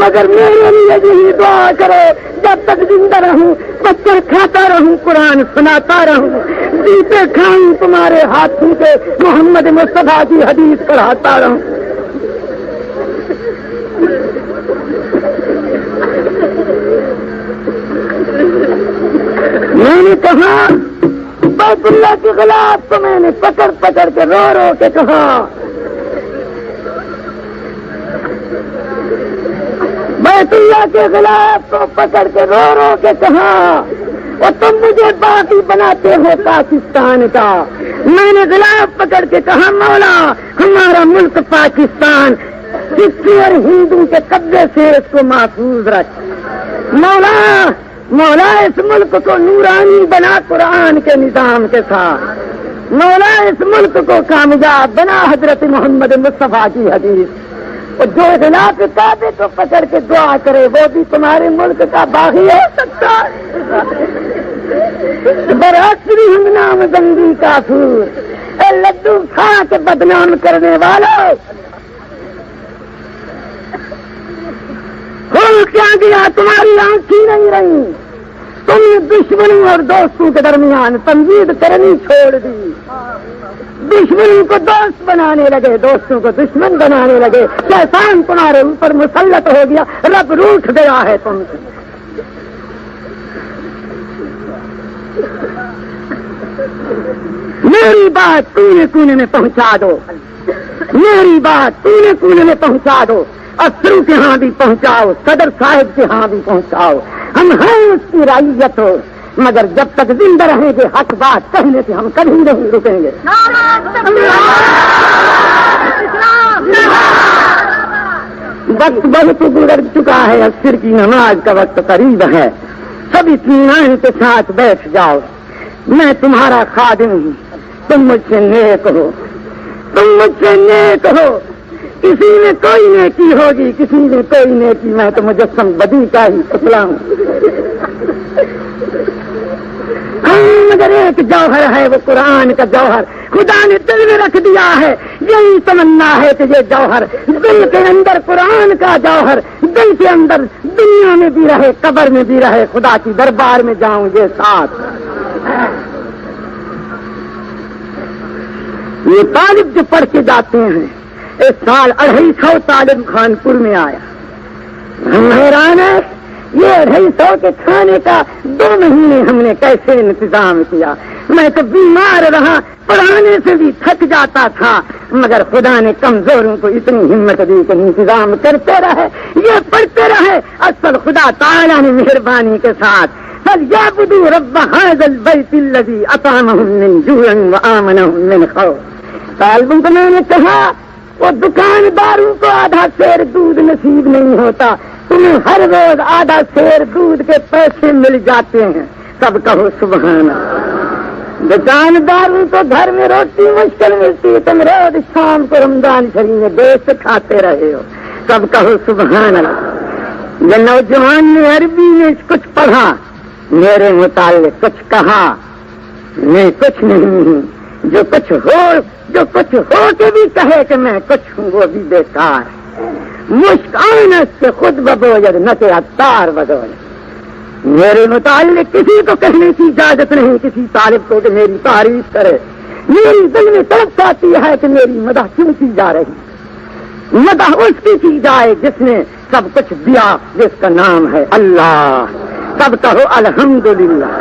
مگر میرے لیے یہی دعا کرو جب تک زندہ رہوں پتھر کھاتا رہوں، قرآن سناتا رہوں، جیتے کھاؤں تمہارے ہاتھوں کے محمد مصطفیٰ کی حدیث پڑھاتا رہوں. میں نے کہا بیت اللہ کے خلاف تو میں نے پکڑ پکڑ کے رو رو کے کہا، بیت اللہ کے خلاف تو پکڑ کے رو رو کے کہا. اور تم مجھے باقی بناتے ہو پاکستان کا، میں نے غلاف پکڑ کے کہا مولا ہمارا ملک پاکستان سکھی اور ہندو کے قبضے سے اس کو محفوظ رکھ، مولا اس ملک کو نورانی بنا قرآن کے نظام کے ساتھ، مولا اس ملک کو کامیاب بنا حضرت محمد مصطفیٰ کی حدیث، اور جو غلاف کعبے کو پکڑ کے دعا کرے وہ بھی تمہارے ملک کا باغی ہو سکتا ہے۔ برعکس بھی ہم نام بندی کافور، اے لڈو کھا کے بدنام کرنے والا، کھول کیا گیا؟ تمہاری آنکھیں نہیں رہی، تم نے دشمنوں اور دوستوں کے درمیان تمجید کرنی چھوڑ دی، دشمنوں کو دوست بنانے لگے، دوستوں کو دشمن بنانے لگے، شیطان تمہارے اوپر مسلط ہو گیا، رب روٹھ گیا ہے تم سے۔ میری بات کونے کونے میں پہنچا دو، میری بات کونے کونے میں پہنچا دو، افسروں کے ہاں بھی پہنچاؤ، صدر صاحب کے ہاں بھی پہنچاؤ، ہم ہیں اس کی رعیت ہو، مگر جب تک زندہ رہیں گے حق بات کہنے سے ہم کبھی نہیں رکیں گے۔ وقت بہت گزر چکا ہے، عصر کی نماز کا وقت قریب ہے، سب اطمینان کے ساتھ بیٹھ جاؤ، میں تمہارا خادم ہوں، تم مجھ سے نیک ہو، تم مجھ سے نیک ہو، کسی میں کوئی نیکی ہوگی، کسی میں کوئی نیکی، میں تو مجسم بدی کا ہی پتلا ہوں، مگر ایک جوہر ہے وہ قرآن کا جوہر، خدا نے دل میں رکھ دیا ہے، یہی تمنا ہے کہ یہ جوہر دل کے اندر قرآن کا جوہر دل کے اندر دنیا میں بھی رہے، قبر میں بھی رہے، خدا کی دربار میں جاؤں یہ ساتھ۔ یہ طالب جو پڑھ کے جاتے ہیں، اس سال 250 طالب خانپور میں آیا، ہم حیران ہیں یہ 250 کے کھانے کا 2 مہینے ہم نے کیسے انتظام کیا، میں تو بیمار رہا، پڑھانے سے بھی تھک جاتا تھا، مگر خدا نے کمزوروں کو اتنی ہمت دی کہ انتظام کرتے رہے، یہ پڑھتے رہے، اصل خدا تعالیٰ نے مہربانی کے ساتھ فَلْيَعْبُدُوا رَبَّ هَذَا الْبَيْتِ الَّذِي أَطْعَمَهُم مِّن جُوعٍ وَآمَنَهُم مِّنْ خَوْفٍ۔ طالبوں کو میں نے کہا وہ دکانداروں کو آدھا سیر دودھ نصیب نہیں ہوتا، تمہیں ہر روز آدھا سیر دودھ کے پیسے مل جاتے ہیں، سب کہو سبحان اللہ۔ دکانداروں کو گھر میں روٹی مشکل ملتی ہے، تم روز شام کو رمضان شریف میں گوشت کھاتے رہے ہو، سب کہو سبحان اللہ۔ یہ نوجوان نے عربی میں کچھ پڑھا، میرے متعلق کچھ کہا، میں کچھ نہیں ہوں، جو کچھ ہو کے بھی کہے کہ میں کچھ ہوں وہ بھی بیکار، مشک آنس سے خود ببوجد نہ کہ عطار بدول۔ میرے متعلق کسی کو کہنے کی اجازت نہیں، کسی طالب کو کہ میری تعریف کرے، میری دل میں تڑپ آتی ہے کہ میری مدح کیوں کی جا رہی، مدح اس کی کی جائے جس نے سب کچھ دیا، جس کا نام ہے اللہ، سب کہو الحمدللہ۔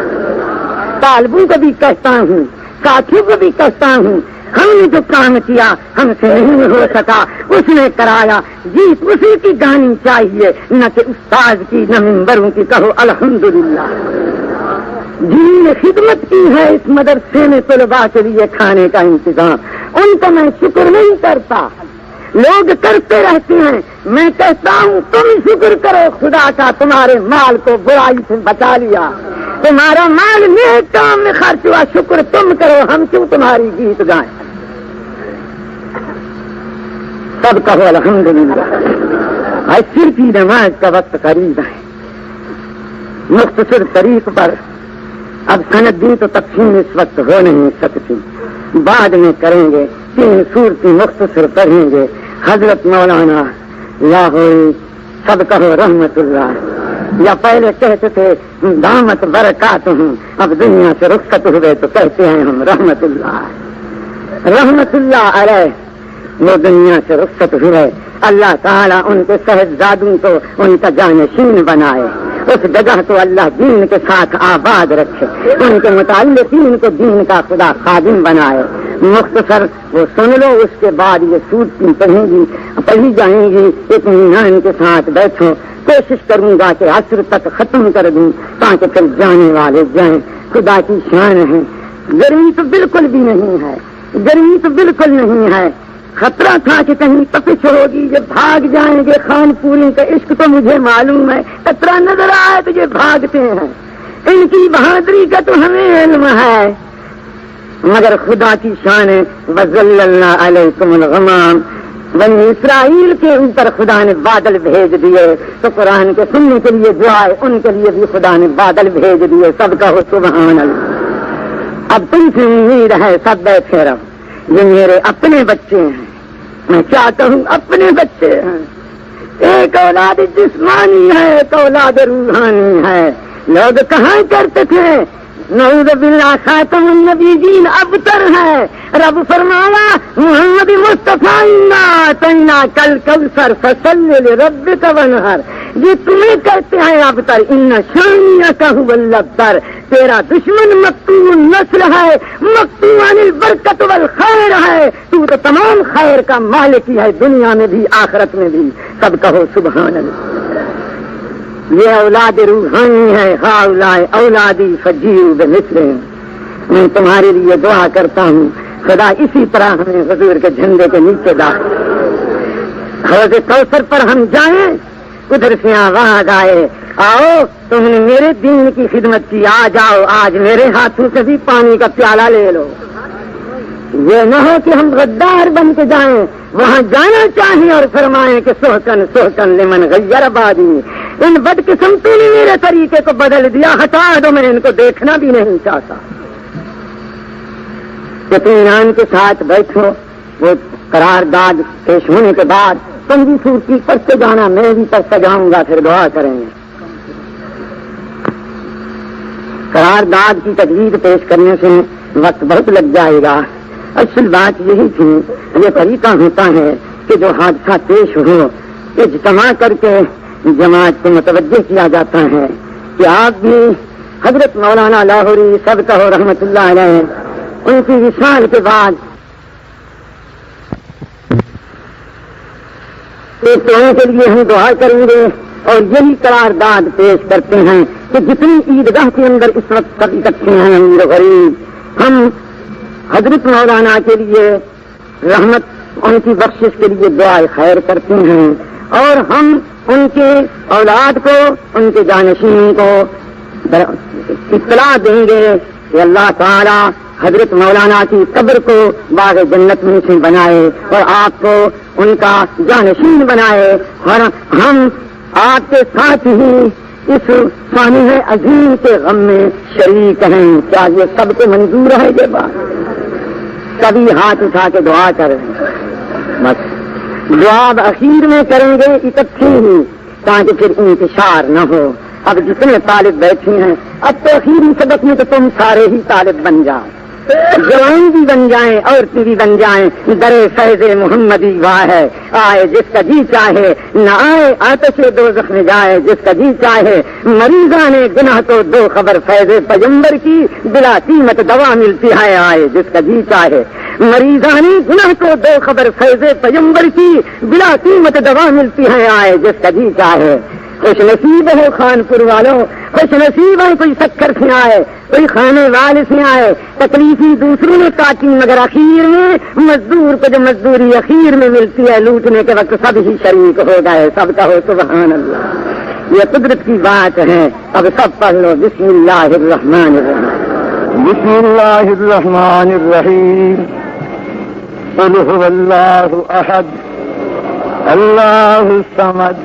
طالبوں کو بھی کہتا ہوں، ساتھیوں کو بھی کہتا ہوں، ہم نے جو کام کیا ہم سے نہیں ہو سکا، اس نے کرایا، جیت اسی کی گانی چاہیے، نہ کہ استاد کی، نہ ممبروں کی، کہو الحمدللہ۔ جن نے خدمت کی ہے اس مدرسے میں طلباء کے لیے کھانے کا انتظام، ان کا میں شکر نہیں کرتا، لوگ کرتے رہتے ہیں، میں کہتا ہوں تم شکر کرو خدا کا، تمہارے مال کو برائی سے بچا لیا، تمہارا مال نیک کام میں خرچ ہوا، شکر تم کرو، ہم کیوں تمہاری گیت گائیں، سب کہو الحمدللہ۔ عصر کی نماز کا وقت قریب ہے، مختصر طریق پر اب سند دی تو تقسیم اس وقت ہو نہیں سکتی، بعد میں کریں گے، 3 صورتیں مختصر پڑھیں گے۔ حضرت مولانا لاہوری سب کہو رحمت اللہ، یا پہلے کہتے تھے دامت برکات ہوں، اب دنیا سے رخصت ہوئے تو کہتے ہیں ہم رحمت اللہ، رحمت اللہ علیہ، وہ دنیا سے رخصت ہوئے، اللہ تعالیٰ ان کے صاحبزادوں کو ان کا جانشین بنائے، اس جگہ کو اللہ دین کے ساتھ آباد رکھے، ان کے متعلقین کو دین کا خدا خادم بنائے۔ مختصر وہ سن لو، اس کے بعد یہ صورتیں پڑھی جائیں گی، اطمینان کے ساتھ بیٹھو، کوشش کروں گا کہ عصر تک ختم کر دوں تاکہ پھر جانے والے جائیں، خدا کی شان ہے، گرمی تو بالکل بھی نہیں ہے، گرمی تو بالکل نہیں ہے. خطرہ تھا کہ کہیں تپش ہوگی، جب بھاگ جائیں گے. خان پوری کا عشق تو مجھے معلوم ہے، خطرہ نظر آئے تو یہ بھاگتے ہیں. ان کی بہادری کا تو ہمیں علم ہے، مگر خدا کی شان ہے. وَظَلَّلْنَا عَلَيْكُمُ الْغَمَامَ. بنی اسرائیل کے اوپر خدا نے بادل بھیج دیے تو قرآن کے سننے کے لیے جو آئے ان کے لیے بھی خدا نے بادل بھیج دیے. سب کہو سبحان اللہ. اب تم سے امید ہے سب بیٹھے رہو، یہ میرے اپنے بچے ہیں. میں کیا کہوں، اپنے بچے ہیں. ایک اولاد جسمانی ہے، ایک اولاد روحانی ہے. لوگ کہاں کرتے تھے نعوذ باللہ خاتم النبیین ابتر ہے. رب فرمایا محمد مصطفیٰ انا اعطیناک کل کوثر فصل لربک وانحر. یہ تمہیں کہتے ہیں ابتر، ان شانیک هو الابتر. تیرا دشمن مقطوع نسل ہے، مقطوع عن البرکت والخیر ہے. تو تمام خیر کا مالک ہی ہے، دنیا میں بھی آخرت میں بھی. سب کہو سبحان اللہ. یہ اولاد روحانی ہے. ہؤلاء اولادی فجیعوا بمثلہم. میں تمہارے لیے دعا کرتا ہوں خدا اسی طرح ہمیں حضور کے جھنڈے کے نیچے ڈال. حوض کوثر پر ہم جائیں، ادھر سے آواز آئے آؤ تم نے میرے دین کی خدمت کی، آ جاؤ آج میرے ہاتھوں سے بھی پانی کا پیالہ لے لو. یہ نہ ہو کہ ہم غدار بن کے جائیں. وہاں جانا چاہیے اور فرمائیں کہ سوکن سوکن لمن غیر بادی. ان بد قسمتوں نے میرے طریقے کو بدل دیا، ہٹا دو، میں ان کو دیکھنا بھی نہیں چاہتا. اطمینان کے ساتھ بیٹھو. وہ قرارداد پیش ہونے کے بعد 5 سورتی پڑھتے جانا، میں بھی پڑھتا جاؤں گا، پھر دعا کریں گے. قرارداد کی تجویز پیش کرنے سے وقت بہت لگ جائے گا. اصل بات یہی تھی، یہ طریقہ ہوتا ہے کہ جو حادثہ پیش ہو اجتماع کر کے جماعت کو متوجہ کیا جاتا ہے کہ آپ بھی حضرت مولانا لاہوری سب کہو رحمت اللہ علیہ ان کی وصال کے بعد ان کے لیے ہم دعا کریں گے اور یہی قرارداد پیش کرتے ہیں کہ جتنی عیدگاہ کے اندر اس وقت سب اکٹھے ہیں امیر غریب، ہم حضرت مولانا کے لیے رحمت ان کی بخشش کے لیے دعا خیر کرتے ہیں اور ہم ان کے اولاد کو، ان کے جانشین کو اطلاع دیں گے کہ اللہ تعالی حضرت مولانا کی قبر کو باغ جنت میں سے بنائے اور آپ کو ان کا جانشین بنائے، اور ہم آپ کے ساتھ ہی اس سانح عظیم کے غم میں شریک ہیں. کیا یہ سب کو منظور ہے؟ یہ بات کبھی ہاتھ اٹھا کے دعا کریں. بس دعا اخیر میں کریں گے اکٹھے ہی تاکہ پھر انتشار نہ ہو. اب جتنے طالب بیٹھے ہیں اب تو اخیری سبق میں تو تم سارے ہی طالب بن جاؤ، جوان بھی بن جائیں، عورتیں بھی بن جائیں. درے فیض محمدی واہ ہے، آئے جس کا جی چاہے، نہ آئے آتش دوزخ میں جائے جس کا جی چاہے. مریضاں نے گناہ کو دو خبر فیض پیغمبر کی، بلا قیمت دوا ملتی ہے، آئے جس کا جی چاہے. مریضاں نے گناہ کو دو خبر فیض پیغمبر کی، بلا قیمت دوا ملتی ہے، آئے جس کا جی چاہے. خوش نصیب ہو خان پور والوں، خوش نصیب ہے کوئی شکر سے آئے، کوئی کھانے والے سے آئے. تکلیفی دوسروں نے کاٹی مگر اخیر میں مزدور کو جو مزدوری اخیر میں ملتی ہے لوٹنے کے وقت سب ہی شریک ہو گئے. سب کا ہو سبحان اللہ. یہ قدرت کی بات ہے. اب سب پڑھ لو بسم اللہ الرحمن الرحیم. بسم اللہ الرحمن الرحیم. قل هو اللہ احد اللہ الصمد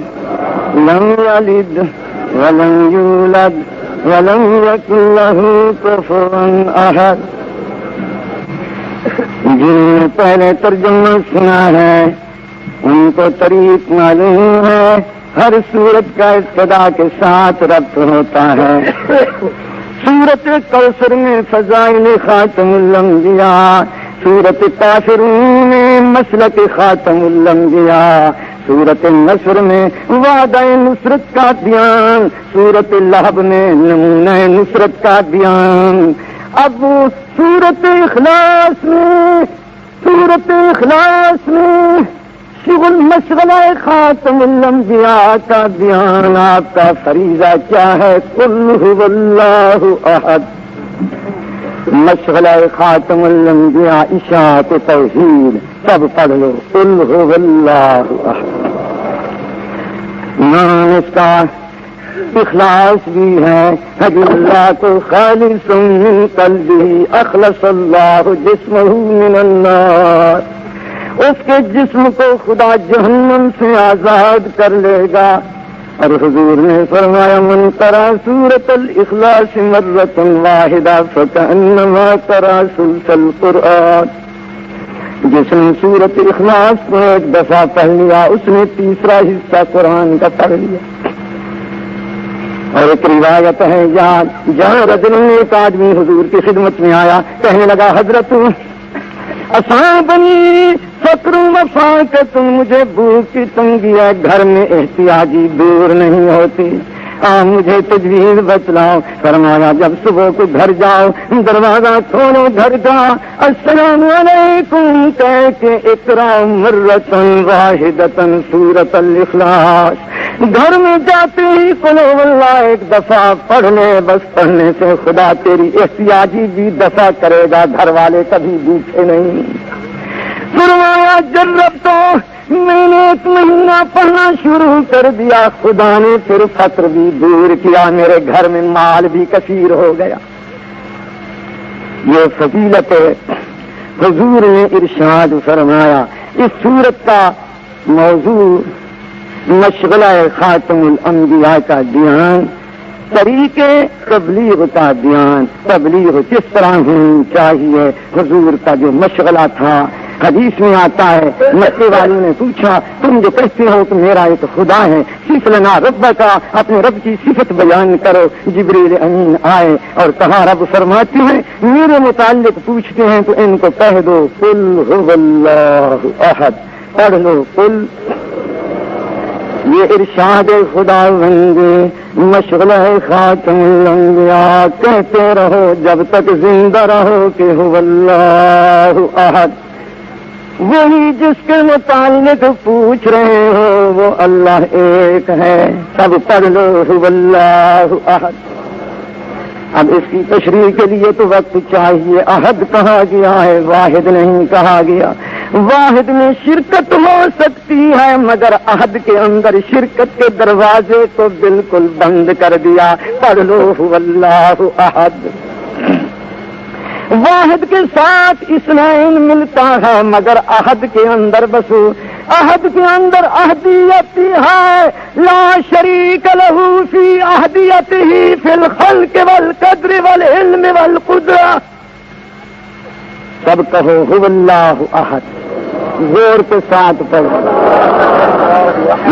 لم یلد ولم یولد ولم یکن له کفوا احد. جن نے پہلے ترجمہ سنا ہے ان کو طریق معلوم ہے. ہر سورت کا ابتدا کے ساتھ ربط ہوتا ہے. سورت کوثر میں فضائل خاتم الانبیاء، سورت کافرون میں مسلک خاتم الانبیاء، سورت نصر میں وعدہ نصرت کا بیان، سورت لہب میں نمونہ نصرت کا بیان. اب سورت اخلاص میں شغل مشغلہ خاتم الانبیاء کا بیان. آپ کا فریضہ کیا ہے؟ قل هو اللہ احد مشغلہ خاتم الانبیاء اشاعت توحید سب پڑھ لو قل هو اللہ احد. نام اس کا اخلاص بھی ہے حج اللہ کو خالص من قلبی اخلص اللہ جسمہ من النار. اس کے جسم کو خدا جہنم سے آزاد کر لے گا. اور حضور نے فرمایا من قرأ سورۃ الاخلاص مرۃ واحدہ فکأنما قرأ ثلث القرآن. جس نے سورۃ اخلاص کو ایک دفعہ پڑھ لیا اس نے تیسرا حصہ قرآن کا پڑھ لیا. اور ایک روایت ہے جہاں رجل ایک آدمی حضور کی خدمت میں آیا, کہنے لگا حضرت اصابنی فقر و فاقۃ, مجھے بھوک کی تنگی ہے, گھر میں احتیاجی دور نہیں ہوتی, مجھے تجویز بتلاؤ. فرمایا جب صبح کو گھر جاؤ دروازہ کھولو گھر کا, السلام علیکم کہہ کے اقرا مرۃ واحدۃ سورۃ الاخلاص. گھر میں جاتے ہی قل هو اللہ ایک دفعہ پڑھ لے, بس پڑھنے سے خدا تیری احتیاجی بھی دفع کرے گا, گھر والے کبھی بھوکے نہیں. فرمایا جرب تو میں نے 1 مہینہ پڑھنا شروع کر دیا, خدا نے پھر فقر بھی دور کیا, میرے گھر میں مال بھی کثیر ہو گیا. یہ فضیلت حضور نے ارشاد فرمایا. اس سورت کا موضوع مشغلہ خاتم الانبیاء کا بیان, طریقے تبلیغ کا بیان, تبلیغ کس طرح ہونی چاہیے. حضور کا جو مشغلہ تھا حدیث میں آتا ہے, مکے والوں نے پوچھا تم جو کہتے ہو کہ میرا ایک خدا ہے, صف لنا رب کا, اپنے رب کی صفت بیان کرو. جبریل امین آئے اور کہا رب فرماتے ہیں میرے متعلق پوچھتے ہیں تو ان کو کہہ دو قل هو اللہ احد, پڑھ لو قل. یہ ارشاد خدا بندے مشغلہ خاتم الانبیاء, کہتے رہو جب تک زندہ رہو کہ هو اللہ احد. وہی جس کے متعلق پوچھ رہے ہو وہ اللہ ایک ہے, سب پڑھ لو هو اللہ احد. اب اس کی تشریح کے لیے تو وقت چاہیے. احد کہا گیا ہے, واحد نہیں کہا گیا. واحد میں شرکت ہو سکتی ہے مگر احد کے اندر شرکت کے دروازے کو بالکل بند کر دیا. پڑھ لو هو اللہ احد. واحد کے ساتھ اثنین ملتا ہے مگر احد کے اندر بس احد کے اندر احدیت ہے. لا شریک لہ فی احدیتہ فی الخلق والقدر والعلم والقدرہ. سب کہو هو اللہ احد, زور کے ساتھ پڑھو.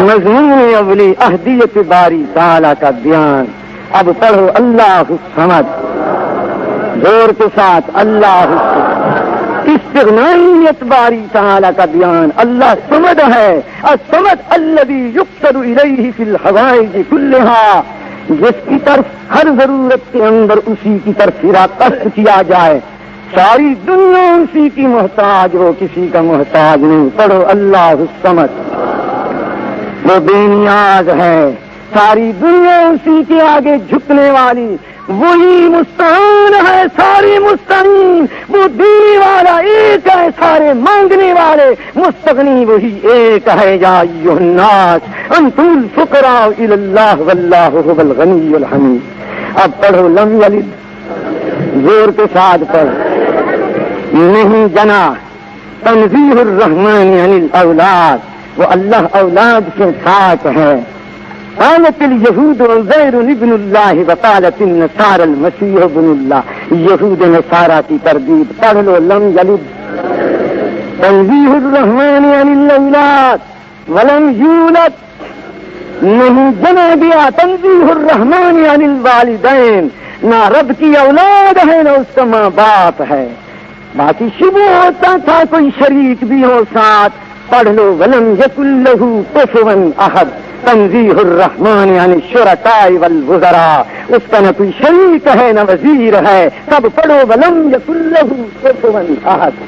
مضمون اولی احدیت باری تعالی کا بیان. اب پڑھو اللہ الصمد, زور کے ساتھ اللہ استغنائیت باری تعالی کا بیان. اللہ صمد ہے, الصمد الذی یقصد الیہ فی الحوائج کلھا, جس کی طرف ہر ضرورت کے اندر اسی کی طرف قصد کیا جائے. ساری دنیا اسی کی محتاج, وہ کسی کا محتاج نہیں. پڑھو اللہ الصمد, وہ بے نیاز ہے, ساری دنیا اسی کے آگے جھکنے والی. وہی مستعان ہے, ساری مستعین. وہ دینے والا ایک ہے, سارے مانگنے والے. مستغنی وہی ایک ہے. یا ایھا الناس انتم الفقراء الی اللہ واللہ هو الغنی الحمید. اب پڑھو لم یلد, زور کے ساتھ پڑھو. نہیں جنا, تنزیہ الرحمن عن الاولاد, وہ اللہ اولاد سے پاک ہے. قالت اليهود عزير ابن الله وقالت النصارى المسيح ابن الله. یہود نصارى کی تردید. پڑھ لو لم یلد, تنزیہ الرحمن عن الاولاد ولم یولد, نہیں جنا گیا تنزیہ الرحمن عن الوالدین, نہ رب کی اولاد ہے نہ اس کا ماں باپ ہے. باقی شبہ ہوتا تھا کوئی شریک بھی ہو ساتھ. پڑھ لو ولم یکن لہ کفوا احد, تنزیہ الرحمن عن الشرکاء والوزراء, اس کا نہ کوئی شریک ہے نہ وزیر ہے. سب پڑھو ولم یکن لہ کفوا احد.